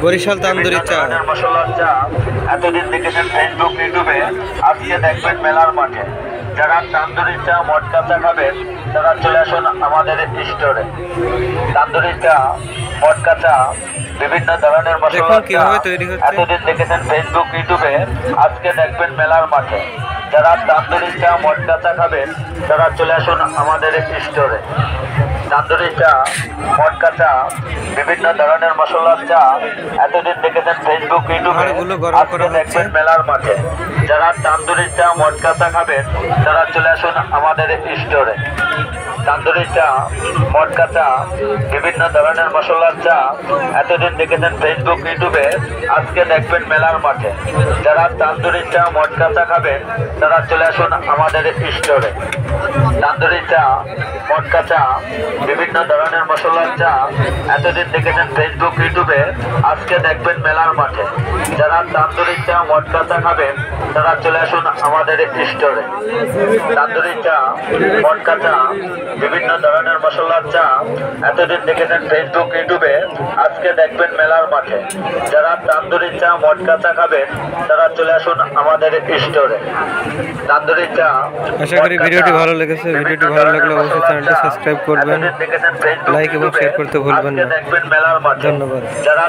বরিশাল তান্দুরি চা মশলার চা এতদিন দেখেছেন ফেসবুক ইউটিউবে, আজকে দেখবেন মেলার মাঠে। যারা তান্দুরি চা মটকা চা খাবেন তারা চলে আসুন আমাদের স্টোরে। তান্দুরি চা মটকা চা বিভিন্ন ধরনের মশলার চা এতদিন দেখেছেন ফেসবুক ইউটিউবে, আজকে দেখবেন মেলার মাঠে। যারা তান্দুরি চা মটকা চা খাবেন তারা চলে আসুন আমাদের স্টোরে। তান্দুরি চা মটকা চা বিভিন্ন ধরনের মশলার চা এতদিন দেখেছেন ফেসবুক ইউটিউবে, আজকে দেখবেন মেলার মাঠে। যারা তান্দুরি চা মটকা চা খাবেন তারা চলে আসুন আমাদের স্টোরে। তান্দুরি চা মটকা চা বিভিন্ন ধরনের মশলার চা এতদিন দেখেছেন ফেসবুক ইউটিউবে, আজকে দেখবেন মেলার মাঠে। যারা তান্দুরি চা মটকা চা খাবেন তারা চলে আসুন আমাদের স্টোরে। তান্দুরি চা মটকা চা বিভিন্ন ধরনের মশলার চা এতদিন দেখেছেন ফেসবুক ইউটিউবে, আজকে দেখবেন মেলার মাঠে। যারা তান্দুরি চা মটকা চা খাবেন তারা চলে আসুন আমাদের স্টোরে। তান্দুরি চা মটকা চা বিভিন্ন ধরনের মশলার চা এতদিন দেখেছেন ফেসবুক ইউটিউবে, আজকে দেখবেন মেলার মাঠে। যারা তান্দুরি চা মটকা চা খাবেন তারা চলে আসুন আমাদের স্টোরে। তান্দুরি চা। আশা করি ভিডিওটি ভালো লেগেছে। ভিডিওটি ভালো লাগলে অবশ্যই চ্যানেলটি সাবস্ক্রাইব করবেন, লাইক এবং শেয়ার করতে ভুলবেন না। দেখবেন মেলার মাঠে। ধন্যবাদ। যারা